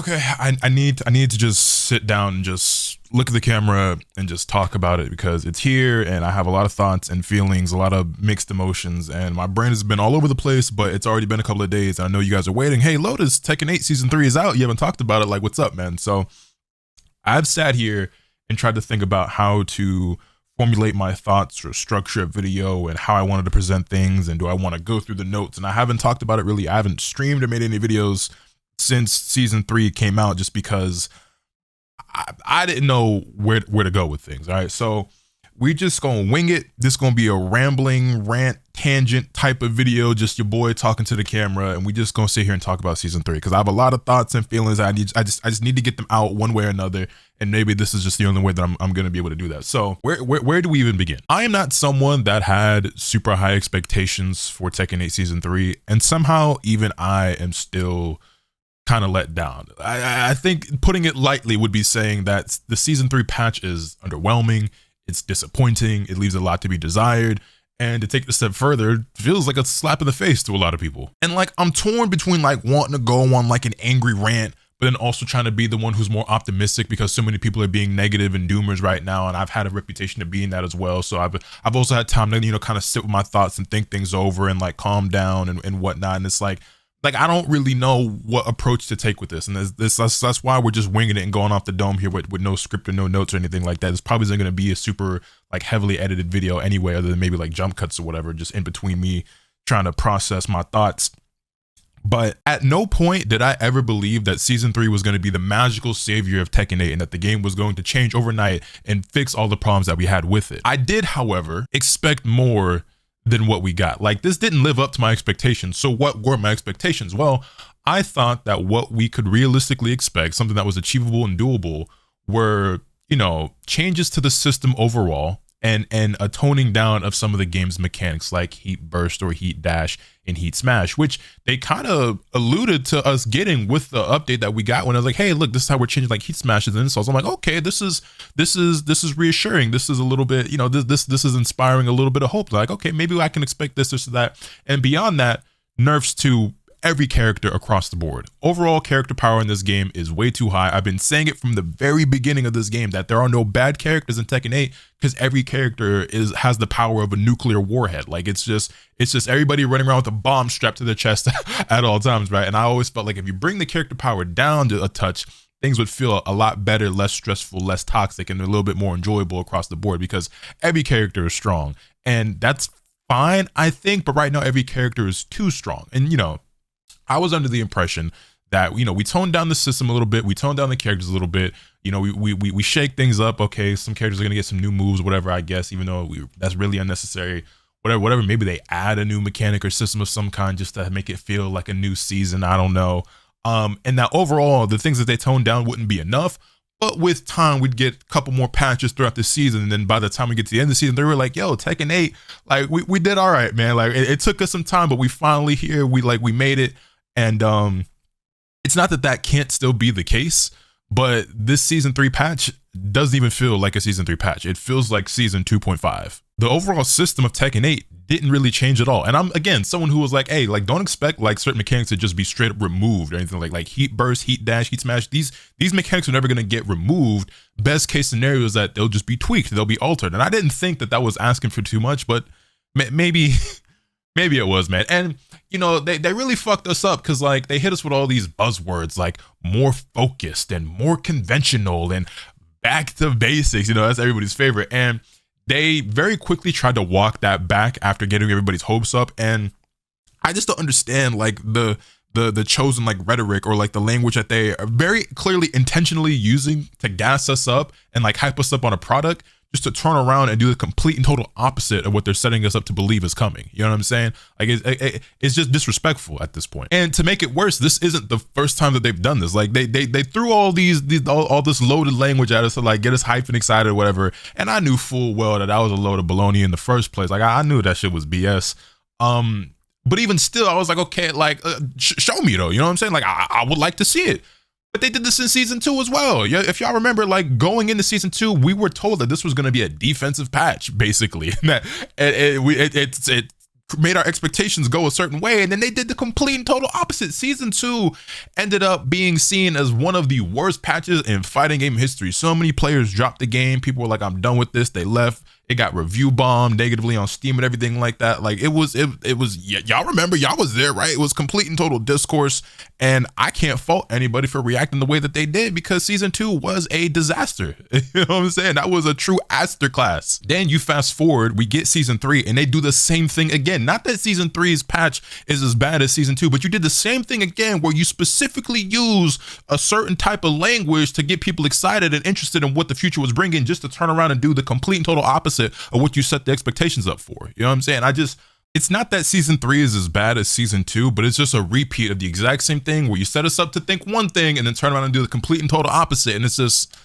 Okay, I need to just sit down and just look at the camera and just talk about it because it's here and I have a lot of thoughts and feelings, a lot of mixed emotions, and my brain has been all over the place, but it's already been a couple of days. And I know you guys are waiting. Hey, Lotus, Tekken 8 Season 3 is out. You haven't talked about it. Like, what's up, man? So I've sat here and tried to think about how to formulate my thoughts or structure a video and how I wanted to present things, and do I want to go through the notes. And I haven't talked about it really. I haven't streamed or made any videos since Season 3 came out just because I didn't know where to go with things. All right, so we just gonna wing it. This gonna be a rambling rant tangent type of video, just your boy talking to the camera, and we just gonna sit here and talk about Season 3 because I have a lot of thoughts and feelings. I just need to get them out one way or another, and maybe this is just the only way that I'm gonna be able to do that. So where do we even begin? I am not someone that had super high expectations for Tekken 8 Season 3, and somehow even I am still kind of let down. I think putting it lightly would be saying that the Season 3 patch is underwhelming, it's disappointing, it leaves a lot to be desired, and to take it a step further, feels like a slap in the face to a lot of people. And like, I'm torn between like wanting to go on like an angry rant, but then also trying to be the one who's more optimistic because so many people are being negative and doomers right now, and I've had a reputation of being that as well. So I've also had time to, kind of sit with my thoughts and think things over and like calm down and whatnot. And it's like I don't really know what approach to take with this, and that's why we're just winging it and going off the dome here with no script or no notes or anything like that. It's probably not going to be a super like heavily edited video anyway, other than maybe like jump cuts or whatever, just in between me trying to process my thoughts. But at no point did I ever believe that Season 3 was going to be the magical savior of Tekken 8 and that the game was going to change overnight and fix all the problems that we had with it. I did, however, expect more than what we got. Like, this didn't live up to my expectations. So what were my expectations? Well, I thought that what we could realistically expect, something that was achievable and doable, were, changes to the system overall and a toning down of some of the game's mechanics like heat burst or heat dash and heat smash, which they kind of alluded to us getting with the update that we got when I was like, hey, look, this is how we're changing like heat smashes and installs. I'm like, okay, this is reassuring. This is a little bit, this is inspiring a little bit of hope. Like, okay, maybe I can expect this or that. And beyond that, nerfs to every character across the board. Overall character power in this game is way too high. I've been saying it from the very beginning of this game that there are no bad characters in Tekken 8 because every character has the power of a nuclear warhead. Like, it's just everybody running around with a bomb strapped to their chest at all times, right? And I always felt like if you bring the character power down to a touch, things would feel a lot better, less stressful, less toxic, and a little bit more enjoyable across the board because every character is strong. And that's fine, I think, but right now every character is too strong. And I was under the impression that, we toned down the system a little bit, we toned down the characters a little bit, we shake things up. Okay, some characters are gonna get some new moves, whatever, I guess, even though that's really unnecessary. Whatever, maybe they add a new mechanic or system of some kind just to make it feel like a new season, I don't know. And that overall, the things that they toned down wouldn't be enough, but with time, we'd get a couple more patches throughout the season, and then by the time we get to the end of the season, they were like, yo, Tekken 8, like, we did all right, man. Like, it took us some time, but we finally here, we made it. And it's not that can't still be the case, but this Season 3 patch doesn't even feel like a Season 3 patch. It feels like Season 2.5. The overall system of Tekken 8 didn't really change at all. And I'm, again, someone who was like, hey, like, don't expect like certain mechanics to just be straight up removed or anything like heat burst, heat dash, heat smash. These mechanics are never going to get removed. Best case scenario is that they'll just be tweaked. They'll be altered. And I didn't think that was asking for too much, but maybe it was, man. And they really fucked us up because like they hit us with all these buzzwords like more focused and more conventional and back to basics. That's everybody's favorite. And they very quickly tried to walk that back after getting everybody's hopes up. And I just don't understand like the chosen like rhetoric or like the language that they are very clearly intentionally using to gas us up and like hype us up on a product, just to turn around and do the complete and total opposite of what they're setting us up to believe is coming. You know what I'm saying? Like, it's just disrespectful at this point. And to make it worse, this isn't the first time that they've done this. Like, they threw all this loaded language at us to like get us hyped and excited or whatever. And I knew full well that was a load of baloney in the first place. Like, I knew that shit was BS. But even still, I was like, okay, like, show me though. You know what I'm saying? Like, I would like to see it. But they did this in Season 2 as well. Yeah, if y'all remember, like, going into Season 2, we were told that this was going to be a defensive patch, basically. That it made our expectations go a certain way, and then they did the complete and total opposite. Season 2 ended up being seen as one of the worst patches in fighting game history. So many players dropped the game. People were like, I'm done with this. They left. It got review bombed negatively on Steam and everything like that. Like it was y'all remember, y'all was there, right? It was complete and total discourse, and I can't fault anybody for reacting the way that they did, because season 2 was a disaster. You know what I'm saying? That was a true masterclass. Then you fast forward, we get season 3, and they do the same thing again. Not that season 3's patch is as bad as season 2, but you did the same thing again, where you specifically use a certain type of language to get people excited and interested in what the future was bringing, just to turn around and do the complete and total opposite of what you set the expectations up for. You know what I'm saying? It's not that season 3 is as bad as season 2, but it's just a repeat of the exact same thing, where you set us up to think one thing and then turn around and do the complete and total opposite. And it's just,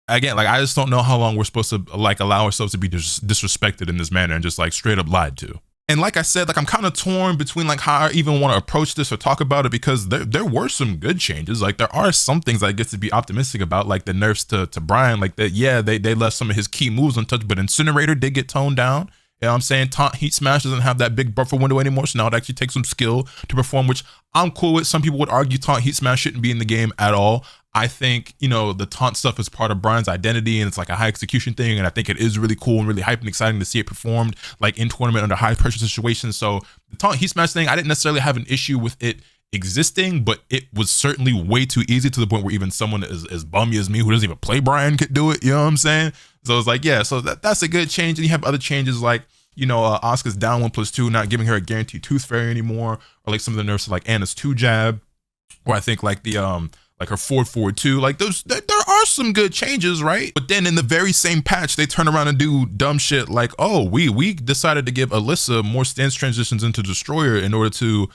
again, like, I just don't know how long we're supposed to like allow ourselves to be disrespected in this manner and just like straight up lied to. And like I said, like, I'm kind of torn between like how I even want to approach this or talk about it, because there were some good changes. Like, there are some things I get to be optimistic about, like the nerfs to Brian. Like that, yeah, they left some of his key moves untouched, but Incinerator did get toned down. You know what I'm saying? Taunt Heat Smash doesn't have that big buffer window anymore, so now it actually takes some skill to perform, which I'm cool with. Some people would argue Taunt Heat Smash shouldn't be in the game at all. I think, you know, the taunt stuff is part of Brian's identity, and it's like a high execution thing, and I think it is really cool and really hype and exciting to see it performed like in tournament under high pressure situations. So the Taunt Heat Smash thing, I didn't necessarily have an issue with it existing, but it was certainly way too easy, to the point where even someone as bummy as me, who doesn't even play Brian, could do it. You know what I'm saying? So it's like, yeah, so that's a good change. And you have other changes like, you know, Asuka's down 1+2, not giving her a guaranteed tooth fairy anymore, or like some of the nerfs like Anna's 2 jab, or I think like the like her forward 2, like those, there are some good changes, right? But then in the very same patch, they turn around and do dumb shit like, oh, we decided to give Alyssa more stance transitions into Destroyer in order to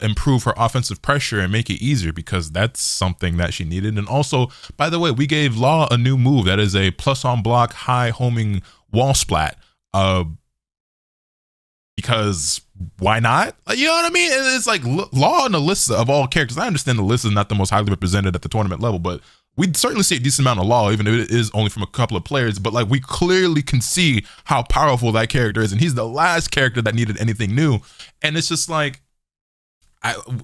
improve her offensive pressure and make it easier, because that's something that she needed. And also, by the way, we gave Law a new move that is a plus on block high homing wall splat. Because why not? Like, you know what I mean? It's like Law and Alyssa, of all characters, I understand Alyssa is not the most highly represented at the tournament level, but we certainly see a decent amount of Law, even if it is only from a couple of players. But like, we clearly can see how powerful that character is, and he's the last character that needed anything new. And it's just like,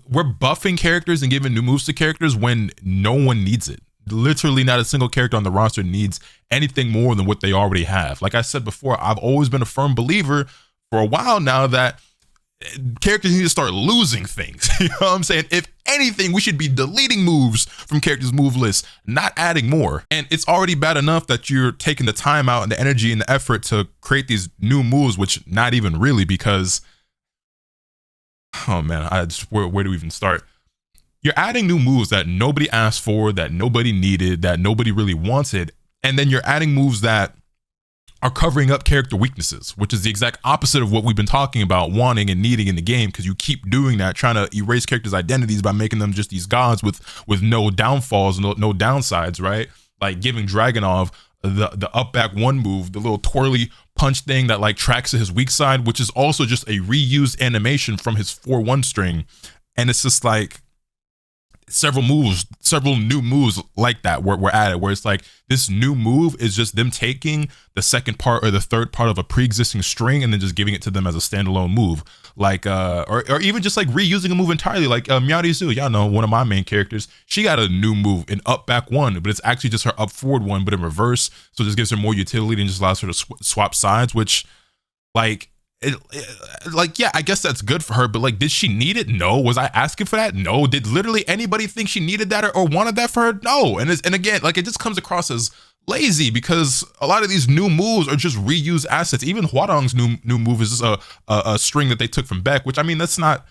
we're buffing characters and giving new moves to characters when no one needs it. Literally not a single character on the roster needs anything more than what they already have. Like I said before, I've always been a firm believer for a while now that characters need to start losing things. You know what I'm saying? If anything, we should be deleting moves from characters' move lists, not adding more. And it's already bad enough that you're taking the time out and the energy and the effort to create these new moves, which not even really, because, oh man, where do we even start? You're adding new moves that nobody asked for, that nobody needed, that nobody really wanted. And then you're adding moves that are covering up character weaknesses, which is the exact opposite of what we've been talking about wanting and needing in the game, because you keep doing that, trying to erase characters' identities by making them just these gods with no downfalls, no downsides, right? Like giving Dragunov the up back 1 move, the little twirly punch thing that like tracks his weak side, which is also just a reused animation from his 4-1 string. And it's just like, several new moves like that were added, where it's like this new move is just them taking the second part or the third part of a pre-existing string and then just giving it to them as a standalone move, like or even just like reusing a move entirely, like Miyazu, y'all know, one of my main characters, she got a new move in up back 1, but it's actually just her up forward 1 but in reverse, so it just gives her more utility and just allows her to swap sides, which like like, yeah, I guess that's good for her, but like, did she need it? No. Was I asking for that? No. Did literally anybody think she needed that or wanted that for her? No. And again, like, it just comes across as lazy, because a lot of these new moves are just reused assets. Even Huadong's new move is just a string that they took from Beck, which, I mean, that's not,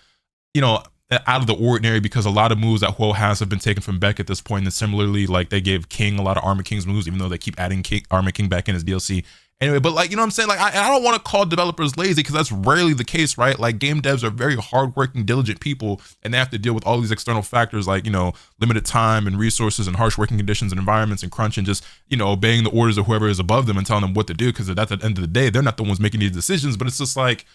you know, out of the ordinary, because a lot of moves that Huo has have been taken from Beck at this point. And similarly, like, they gave King a lot of Armor King's moves, even though they keep adding Armor King back in his DLC. Anyway, but like, you know what I'm saying? Like, I don't want to call developers lazy, because that's rarely the case, right? Like, game devs are very hardworking, diligent people, and they have to deal with all these external factors like, you know, limited time and resources and harsh working conditions and environments and crunch, and just, you know, obeying the orders of whoever is above them and telling them what to do, because at the end of the day, they're not the ones making these decisions. But it's just like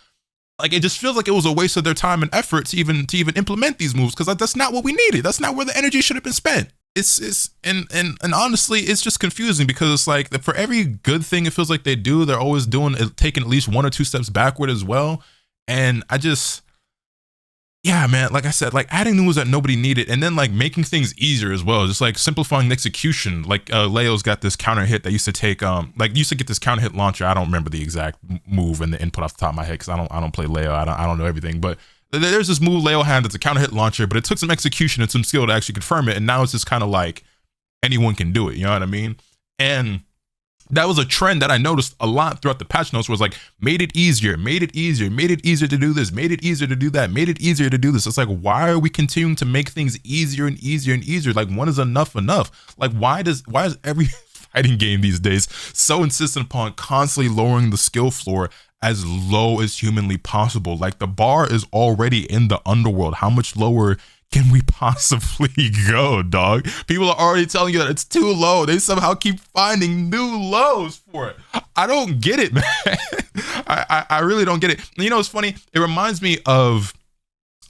it just feels like it was a waste of their time and effort to even implement these moves, because that's not what we needed. That's not where the energy should have been spent. And honestly, it's just confusing, because it's like for every good thing it feels like they do, they're always taking at least 1 or 2 steps backward as well. And yeah, man, like I said, like adding new moves that nobody needed, and then like making things easier as well, just like simplifying the execution. Like Leo's got this counter hit that used to take like used to get this counter hit launcher. I don't remember the exact move and the input off the top of my head because I don't play Leo. I don't know everything, but there's this move Leo had that's a counter hit launcher, but it took some execution and some skill to actually confirm it, and now it's just kind of like anyone can do it. You know what I mean? And that was a trend that I noticed a lot throughout the patch notes, was like, made it easier, made it easier, made it easier to do this, made it easier to do that, made it easier to do this. It's like, why are we continuing to make things easier and easier and easier? Like, when is enough? Like, why is every fighting game these days so insistent upon constantly lowering the skill floor as low as humanly possible? Like, the bar is already in the underworld. How much lower can we possibly go, dog? People are already telling you that it's too low. They somehow keep finding new lows for it. I don't get it, man. I really don't get it. You know, it's funny. It reminds me of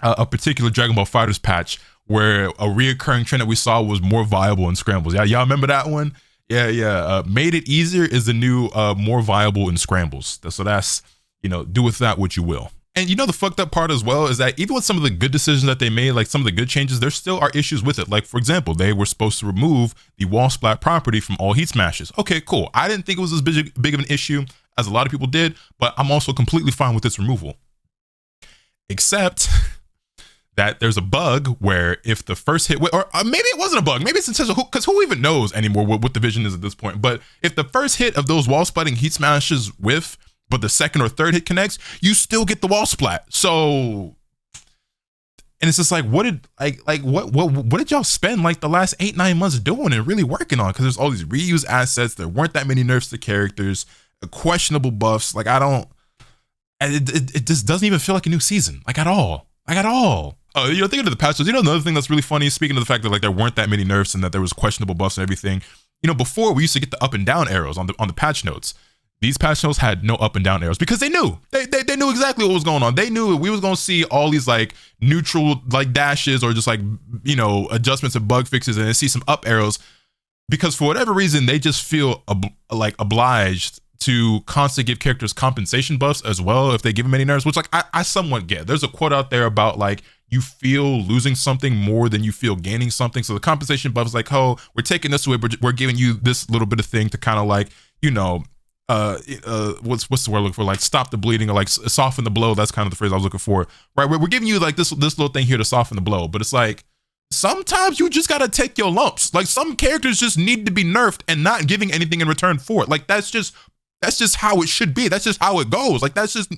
a particular Dragon Ball FighterZ patch where a reoccurring trend that we saw was more viable in scrambles. Yeah, y'all remember that one? Yeah. Made it easier is the new more viable in scrambles. So that's, you know, do with that what you will. And you know, the fucked up part as well is that even with some of the good decisions that they made, like some of the good changes, there still are issues with it. Like, for example, they were supposed to remove the wall splat property from all heat smashes. Okay, cool. I didn't think it was as big of an issue as a lot of people did, but I'm also completely fine with its removal. Except that there's a bug where if the first hit, or maybe it wasn't a bug, maybe it's intentional, because who even knows anymore what the vision is at this point. But if the first hit of those wall splatting heat smashes whiff, but the second or third hit connects, you still get the wall splat. So, and it's just like, what did y'all spend like the last 8-9 months doing and really working on? Because there's all these reused assets. There weren't that many nerfs to characters, questionable buffs. Like, it just doesn't even feel like a new season, like at all. You know, thinking of the patches, you know, another thing that's really funny, speaking of the fact that like there weren't that many nerfs and that there was questionable buffs and everything. You know, before we used to get the up and down arrows on the patch notes. These patch notes had no up and down arrows because they knew they knew exactly what was going on. They knew we was going to see all these like neutral like dashes or just like, you know, adjustments and bug fixes, and then see some up arrows because for whatever reason they just feel like obliged to constantly give characters compensation buffs as well if they give them any nerfs, which like I somewhat get. There's a quote out there about like you feel losing something more than you feel gaining something. So the compensation buff is like, oh, we're taking this away, we're giving you this little bit of thing to kind of like, you know, what's the word I'm looking for? Like stop the bleeding or like soften the blow. That's kind of the phrase I was looking for, right? We're giving you like this little thing here to soften the blow, but it's like sometimes you just gotta take your lumps. Like some characters just need to be nerfed and not giving anything in return for it. Like that's just how it should be. That's just how it goes. Like that's just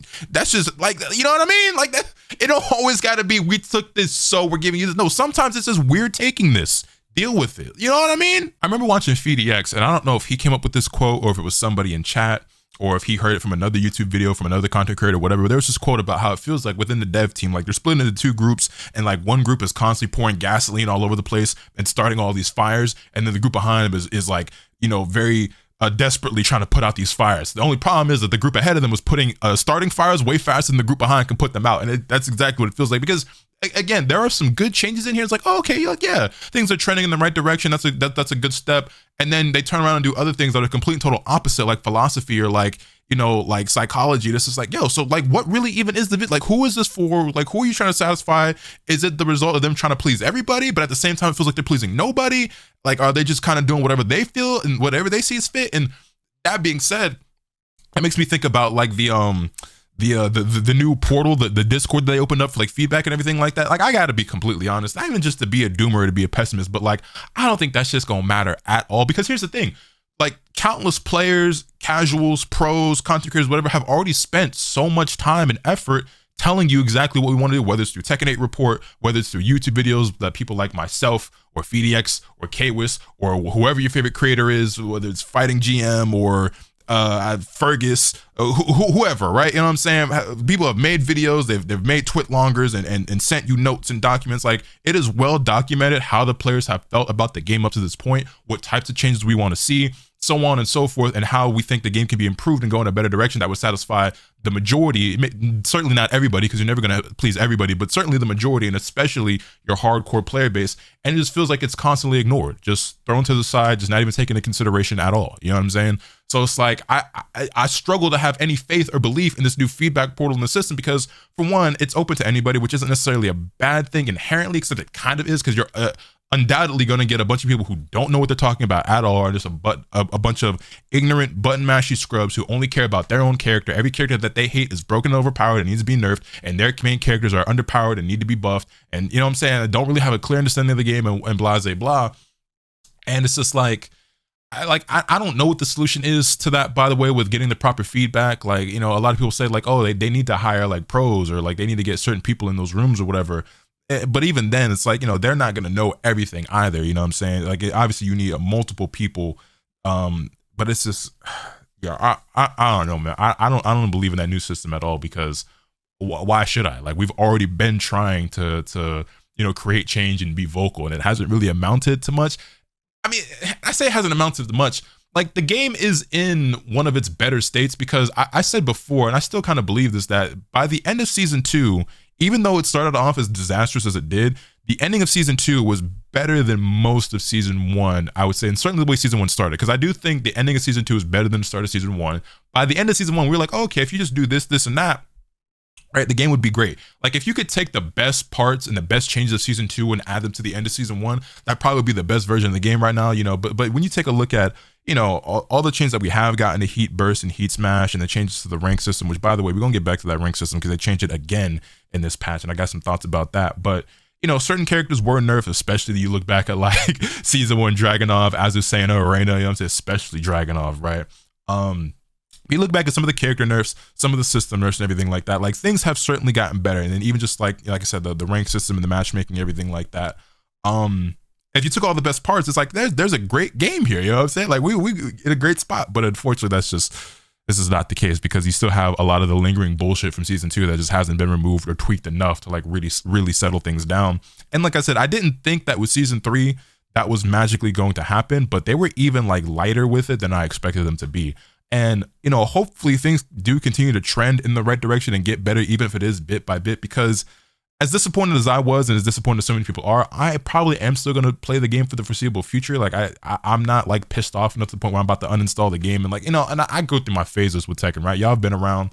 like, you know what I mean? Like that, it don't always gotta be we took this so we're giving you this. No, sometimes it's just we're taking this. Deal with it. You know what I mean? I remember watching FeedEx, and I don't know if he came up with this quote or if it was somebody in chat or if he heard it from another YouTube video from another content creator or whatever. But there was this quote about how it feels like within the dev team, like they're split into two groups, and like one group is constantly pouring gasoline all over the place and starting all these fires, and then the group behind them is like, you know, very desperately trying to put out these fires. The only problem is that the group ahead of them was putting starting fires way faster than the group behind can put them out, and that's exactly what it feels like. Because again, there are some good changes in here. It's like, oh, okay, like, yeah, things are trending in the right direction. That's a good step. And then they turn around and do other things that are complete and total opposite, like philosophy or like, you know, like psychology. This is like, yo, so like, what really even is the like, who is this for? Like, who are you trying to satisfy? Is it the result of them trying to please everybody, but at the same time, it feels like they're pleasing nobody? Like, are they just kind of doing whatever they feel and whatever they see is fit? And that being said, that makes me think about like the new portal, the Discord that they opened up for like feedback and everything like that. Like, I gotta be completely honest, not even just to be a doomer or to be a pessimist, but like, I don't think that's just gonna matter at all. Because here's the thing, like countless players, casuals, pros, content creators, whatever, have already spent so much time and effort telling you exactly what we want to do, whether it's through Tekken 8 report, whether it's through YouTube videos that people like myself or FeedEx or KWIS or whoever your favorite creator is, whether it's Fighting GM or Fergus, whoever, right? You know what I'm saying? People have made videos, they've made twit longers and sent you notes and documents. Like, it is well documented how the players have felt about the game up to this point, what types of changes we want to see, so on and so forth, and how we think the game can be improved and go in a better direction that would satisfy the majority. Certainly not everybody, because you're never going to please everybody, but certainly the majority, and especially your hardcore player base. And it just feels like it's constantly ignored, just thrown to the side, just not even taken into consideration at all. You know what I'm saying? So it's like I struggle to have any faith or belief in this new feedback portal in the system because, for one, it's open to anybody, which isn't necessarily a bad thing inherently, except it kind of is, because you're undoubtedly going to get a bunch of people who don't know what they're talking about at all, or just a bunch of ignorant button mashy scrubs who only care about their own character. Every character that they hate is broken and overpowered and needs to be nerfed, and their main characters are underpowered and need to be buffed, and you know what I'm saying, I don't really have a clear understanding of the game, and blah blah. And it's just like I don't know what the solution is to that, by the way, with getting the proper feedback. Like, you know, a lot of people say like, oh, they need to hire like pros, or like they need to get certain people in those rooms or whatever. But even then, it's like, you know, they're not going to know everything either. You know what I'm saying? Like, obviously you need multiple people. But it's just, yeah, I don't know, man. I don't believe in that new system at all, because why should I? Like, we've already been trying to, you know, create change and be vocal, and it hasn't really amounted to much. I mean, I say it hasn't amounted to much. Like, the game is in one of its better states, because I said before, and I still kind of believe this, that by the end of season 2, even though it started off as disastrous as it did, the ending of season 2 was better than most of season 1, I would say, and certainly the way season 1 started, because I do think the ending of season 2 is better than the start of season 1. By the end of season 1, we were like, oh, okay, if you just do this, this, and that, right, the game would be great. Like, if you could take the best parts and the best changes of season 2 and add them to the end of season 1, that'd probably be the best version of the game right now, you know. But when you take a look at, you know, all the changes that we have gotten to Heat Burst and Heat Smash, and the changes to the rank system, which, by the way, we're gonna get back to that rank system because they changed it again in this patch, and I got some thoughts about that. But, you know, certain characters were nerfed, especially you look back at like season 1 Dragunov, Azucena, Arena, you know what I'm saying, especially Dragunov, right? You look back at some of the character nerfs, some of the system nerfs, and everything like that. Like, things have certainly gotten better, and then even just like I said, the rank system and the matchmaking, everything like that. If you took all the best parts, it's like there's a great game here. You know what I'm saying? Like, we in a great spot, but unfortunately, this is not the case, because you still have a lot of the lingering bullshit from season 2 that just hasn't been removed or tweaked enough to like really settle things down. And like I said, I didn't think that with season 3 that was magically going to happen, but they were even like lighter with it than I expected them to be. And, you know, hopefully things do continue to trend in the right direction and get better, even if it is bit by bit, because as disappointed as I was, and as disappointed as so many people are, I probably am still going to play the game for the foreseeable future. Like, I'm not like pissed off enough to the point where I'm about to uninstall the game. And like, you know, and I go through my phases with Tekken, right? Y'all have been around.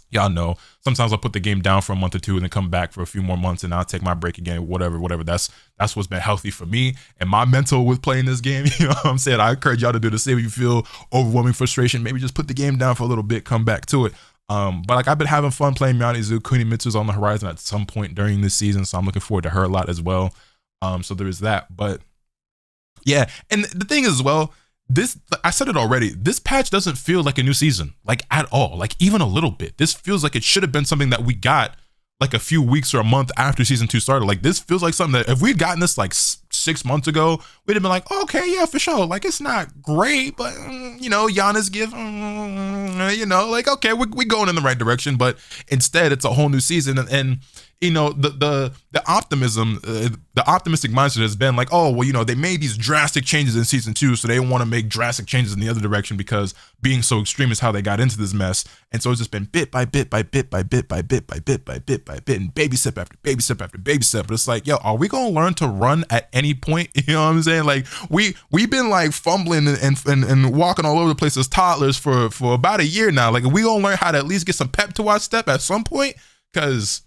Y'all know. Sometimes I'll put the game down for a month or two and then come back for a few more months, and I'll take my break again, whatever. That's what's been healthy for me and my mental with playing this game. You know what I'm saying? I encourage y'all to do the same. If you feel overwhelming frustration, maybe just put the game down for a little bit, come back to it. But like, I've been having fun playing Miyanizu. Kunimitsu's on the horizon at some point during this season, so I'm looking forward to her a lot as well. So there is that. But yeah, and the thing is as well, this, I said it already, this patch doesn't feel like a new season, like at all, like even a little bit. This feels like it should have been something that we got like a few weeks or a month after season 2 started. Like, this feels like something that if we'd gotten this like 6 months ago, we'd have been like, oh, okay, yeah, for sure. Like, it's not great, but you know, Giannis give, you know, like, okay, we're going in the right direction. But instead, it's a whole new season, and you know, the optimism, the optimistic mindset has been like, oh, well, you know, they made these drastic changes in season 2, so they want to make drastic changes in the other direction, because being so extreme is how they got into this mess. And so it's just been bit by bit by bit by bit by bit by bit by bit by bit, and baby step after baby step after baby step. But it's like, yo, are we gonna learn to run at any point? You know what I'm saying? Like, we've been like fumbling and walking all over the place as toddlers for about a year now. Like, we gonna learn how to at least get some pep to our step at some point? Because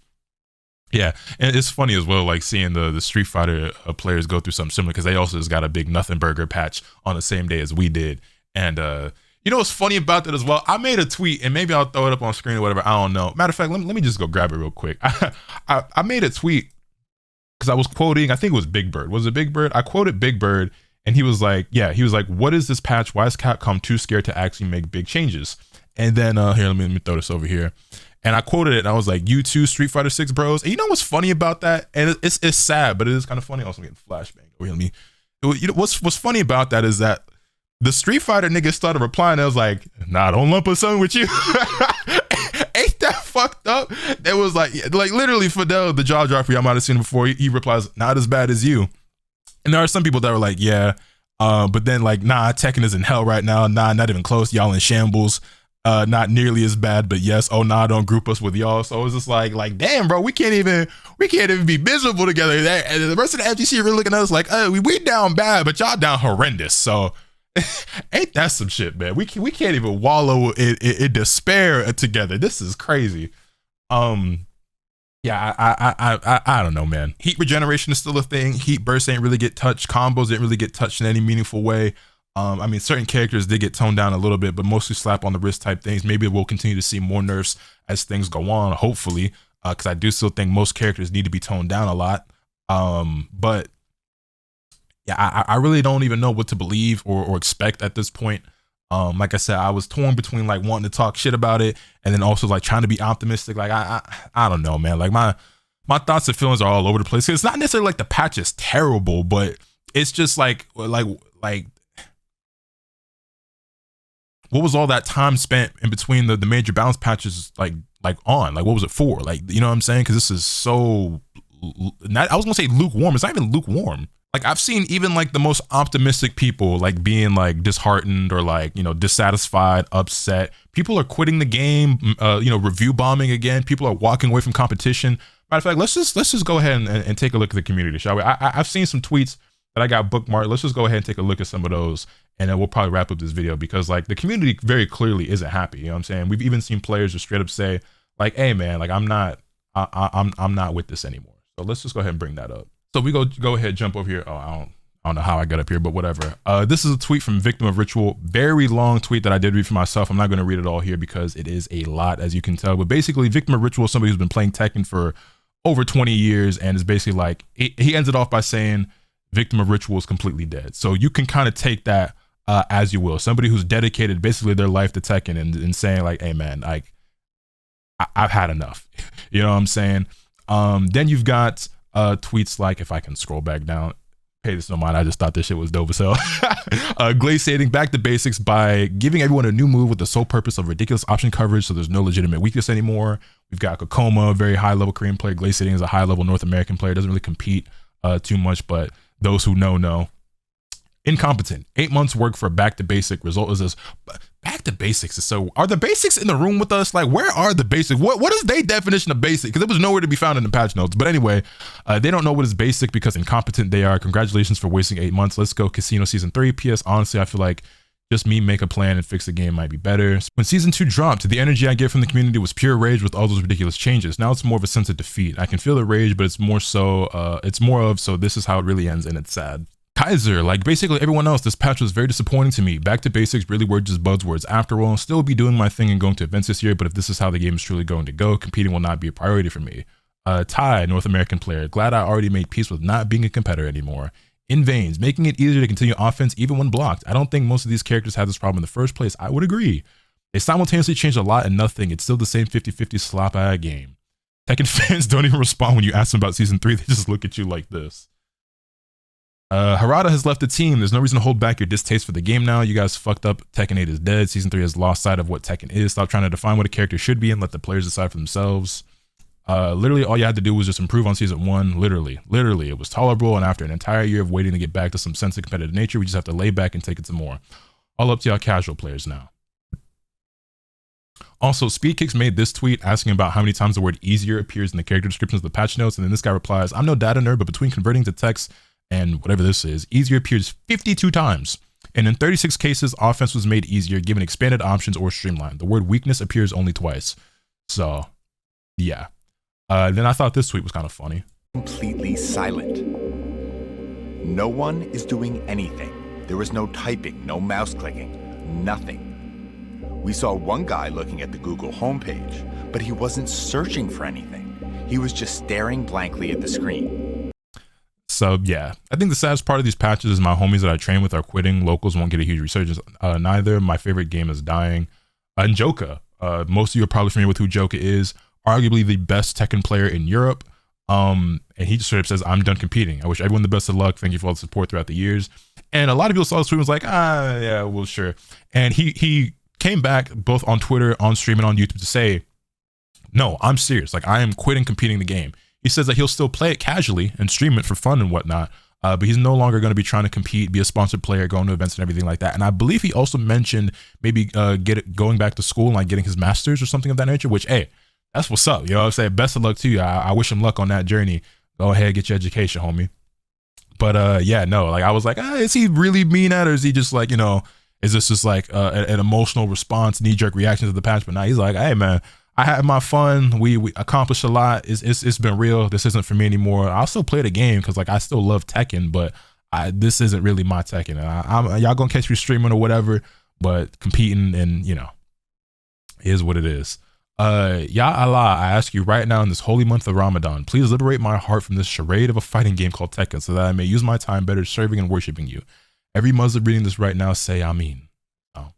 yeah, and it's funny as well, like seeing the Street Fighter players go through something similar, because they also just got a big nothing burger patch on the same day as we did. And you know what's funny about that as well? I made a tweet, and maybe I'll throw it up on screen or whatever. I don't know. Matter of fact, let me just go grab it real quick. I made a tweet because I was quoting, I think it was Big Bird. Was it Big Bird? I quoted Big Bird, and he was like, what is this patch? Why is Capcom too scared to actually make big changes? And then here, let me throw this over here. And I quoted it, and I was like, you too, Street Fighter 6 bros. And you know what's funny about that? And it's sad, but it is kind of funny. Also, I'm getting flashbang over here. You know, what's funny about that is that the Street Fighter niggas started replying. I was like, nah, don't lump us in with you. Ain't that fucked up? It was like literally Fidel, the jaw dropper, y'all might have seen him before. He replies, not as bad as you. And there are some people that were like, yeah, but then like, nah, Tekken is in hell right now. Nah, not even close. Y'all in shambles. Not nearly as bad, but yes. Oh, nah, don't group us with y'all. So it was just like, damn, bro, we can't even be miserable together. And the rest of the FGC really looking at us like, we down bad, but y'all down horrendous. So Ain't that some shit, man? We can't even wallow in despair together. This is crazy. Yeah, I don't know, man. Heat regeneration is still a thing. Heat bursts ain't really get touched. Combos didn't really get touched in any meaningful way. I mean, certain characters did get toned down a little bit, but mostly slap on the wrist type things. Maybe we'll continue to see more nerfs as things go on, hopefully, because I do still think most characters need to be toned down a lot. But yeah, I really don't even know what to believe or expect at this point. Like I said, I was torn between like wanting to talk shit about it and then also like trying to be optimistic. Like I don't know, man. Like my thoughts and feelings are all over the place. It's not necessarily like the patch is terrible, but it's just like what was all that time spent in between the major balance patches like on? Like what was it for? Like, you know what I'm saying? Because this is so I was gonna say lukewarm. It's not even lukewarm. Like I've seen even like the most optimistic people like being like disheartened or like, you know, dissatisfied, upset. People are quitting the game, you know, review bombing again. People are walking away from competition. Matter of fact, let's just go ahead and take a look at the community, shall we? I've seen some tweets that I got bookmarked. Let's just go ahead and take a look at some of those, and then we'll probably wrap up this video because like the community very clearly isn't happy. You know what I'm saying? We've even seen players just straight up say like, "Hey man, like I'm not with this anymore." So let's just go ahead and bring that up. So we go ahead, jump over here. Oh, I don't know how I got up here, but whatever. This is a tweet from Victim of Ritual. Very long tweet that I did read for myself. I'm not going to read it all here because it is a lot, as you can tell. But basically, Victim of Ritual is somebody who's been playing Tekken for over 20 years and is basically like, he ends it off by saying, Victim of Ritual is completely dead. So you can kind of take that as you will. Somebody who's dedicated basically their life to Tekken and saying like, hey man, like I've had enough. You know what I'm saying? Then you've got tweets like, if I can scroll back down, pay this no mind, I just thought this shit was dope as hell. Glaciating back to basics by giving everyone a new move with the sole purpose of ridiculous option coverage so there's no legitimate weakness anymore. We've got Kokoma, a very high level Korean player. Glaciating is a high level North American player, doesn't really compete too much, but those who know. Incompetent. 8 months work for back to basic. Result is this. Back to basics is so. Are the basics in the room with us? Like, where are the basics? What is their definition of basic? Because it was nowhere to be found in the patch notes. But anyway, they don't know what is basic because incompetent they are. Congratulations for wasting 8 months. Let's go Casino Season 3. PS, honestly, I feel like just me make a plan and fix the game might be better. When Season 2 dropped, the energy I get from the community was pure rage with all those ridiculous changes. Now it's more of a sense of defeat. I can feel the rage, but it's more so, so this is how it really ends and it's sad. Kaiser, like basically everyone else, this patch was very disappointing to me. Back to basics really were just buzzwords. After all, I'll still be doing my thing and going to events this year, but if this is how the game is truly going to go, competing will not be a priority for me. Ty, North American player, glad I already made peace with not being a competitor anymore. In veins, making it easier to continue offense even when blocked. I don't think most of these characters had this problem in the first place. I would agree. They simultaneously changed a lot and nothing. It's still the same 50-50 slop-eyed game. Tekken fans don't even respond when you ask them about Season 3. They just look at you like this. Harada has left the team. There's no reason to hold back your distaste for the game now. You guys fucked up. Tekken 8 is dead. Season 3 has lost sight of what Tekken is. Stop trying to define what a character should be and let the players decide for themselves. Literally all you had to do was just improve on Season 1. Literally, it was tolerable, and after an entire year of waiting to get back to some sense of competitive nature, we just have to lay back and take it some more. All up to y'all casual players now. Also, Speedkicks made this tweet asking about how many times the word easier appears in the character descriptions of the patch notes, and then this guy replies, I'm no data nerd, but between converting to text and whatever this is, easier appears 52 times. And in 36 cases, offense was made easier, given expanded options or streamlined. The word weakness appears only twice. So, yeah. Then I thought this tweet was kind of funny. Completely silent. No one is doing anything. There was no typing, no mouse clicking, nothing. We saw one guy looking at the Google homepage, but he wasn't searching for anything. He was just staring blankly at the screen. So yeah, I think the saddest part of these patches is my homies that I train with are quitting. Locals won't get a huge resurgence neither. My favorite game is dying. And Joka, most of you are probably familiar with who Joka is. Arguably the best Tekken player in Europe. And he just straight up says, I'm done competing. I wish everyone the best of luck. Thank you for all the support throughout the years. And a lot of people saw this tweet and was like, yeah, well, sure. And he came back both on Twitter, on stream, and on YouTube to say, no, I'm serious. Like, I am quitting competing the game. He says that he'll still play it casually and stream it for fun and whatnot, but he's no longer going to be trying to compete, be a sponsored player, going to events and everything like that. And I believe he also mentioned maybe going back to school and like getting his master's or something of that nature, which, hey, that's what's up. You know what I'm saying? Best of luck to you. I wish him luck on that journey. Go ahead, get your education, homie. But yeah, no, like I was like, is he really mean at, or is he just like, you know, is this just like an emotional response, knee jerk reaction to the patch? But now he's like, hey man, I had my fun. We accomplished a lot. It's been real. This isn't for me anymore. I'll still play the game because like I still love Tekken, but this isn't really my Tekken. And y'all gonna catch me streaming or whatever, but competing, and you know, is what it is. Ya Allah, I ask you right now in this holy month of Ramadan, please liberate my heart from this charade of a fighting game called Tekken so that I may use my time better serving and worshiping you. Every Muslim reading this right now say Ameen. Oh.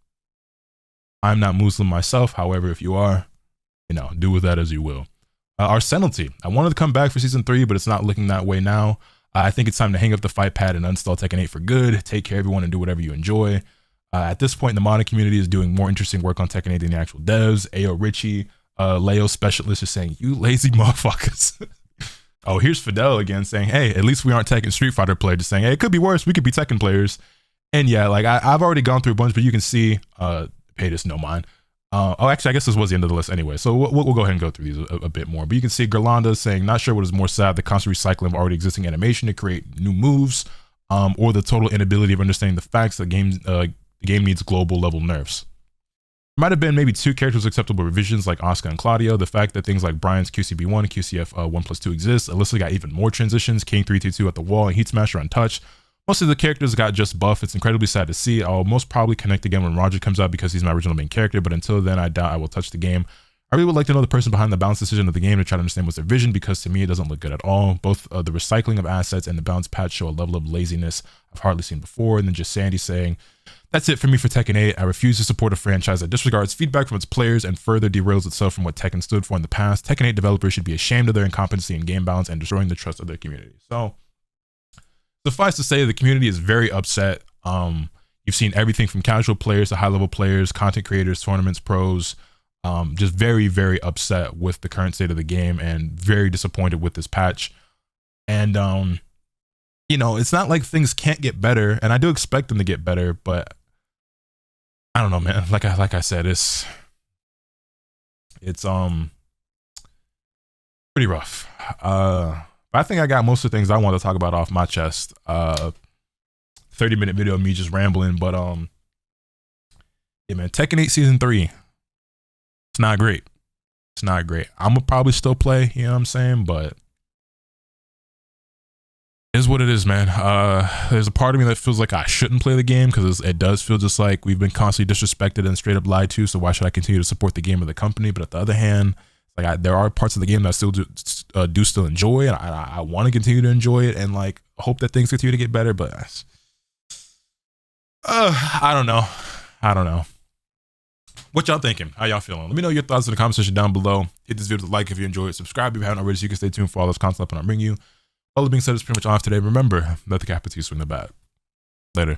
I'm not Muslim myself, however, if you are, you know, do with that as you will. Our Senalty, I wanted to come back for season 3, but it's not looking that way now. I think it's time to hang up the fight pad and uninstall Tekken 8 for good. Take care everyone and do whatever you enjoy. At this point, the modding community is doing more interesting work on Tekken 8 than the actual devs. Ayo Richie, Leo Specialist is saying, you lazy motherfuckers. Oh, here's Fidel again saying, hey, at least we aren't Tekken Street Fighter players. Just saying, hey, it could be worse. We could be Tekken players. And yeah, like I've already gone through a bunch, but you can see, pay this no mind. Oh, actually, I guess this was the end of the list anyway. So we'll go ahead and go through these a bit more. But you can see Gerlanda saying, not sure what is more sad, the constant recycling of already existing animation to create new moves, or the total inability of understanding the facts that the game needs global level nerfs. There might have been maybe 2 characters with acceptable revisions like Asuka and Claudio. The fact that things like Brian's QCB1 and QCF 1+2 exist. Alyssa got even more transitions. King 322 at the wall and Heat Smasher untouched. Most of the characters got just buff. It's incredibly sad to see. I'll most probably connect again when Roger comes out because he's my original main character, but until then I doubt I will touch the game. I really would like to know the person behind the balance decision of the game to try to understand what's their vision, because to me it doesn't look good at all. Both the recycling of assets and the balance patch show a level of laziness I've hardly seen before. And then just Sandy saying, that's it for me for Tekken 8. I refuse to support a franchise that disregards feedback from its players and further derails itself from what Tekken stood for in the past. Tekken 8 developers should be ashamed of their incompetency in game balance and destroying the trust of their community. So suffice to say, the community is very upset. You've seen everything from casual players to high-level players, content creators, tournaments, pros, just very, very upset with the current state of the game and very disappointed with this patch. And, you know, it's not like things can't get better, and I do expect them to get better, but I don't know, man. Like I said, it's pretty rough. I think I got most of the things I want to talk about off my chest. 30-minute video of me just rambling, but yeah, man, Tekken 8 Season 3, it's not great. It's not great. I'm gonna probably still play, you know what I'm saying, but it is what it is, man. There's a part of me that feels like I shouldn't play the game because it does feel just like we've been constantly disrespected and straight up lied to, so why should I continue to support the game or the company? But at the other hand, like there are parts of the game that I still do still enjoy, and I want to continue to enjoy it, and like hope that things continue to get better. But I don't know. What y'all thinking? How y'all feeling? Let me know your thoughts in the comment section down below. Hit this video with a like if you enjoyed it. Subscribe if you haven't already, so you can stay tuned for all this content up and I'll bring you. All that being said, is pretty much all for today. Remember, let the capital swing the bat. Later.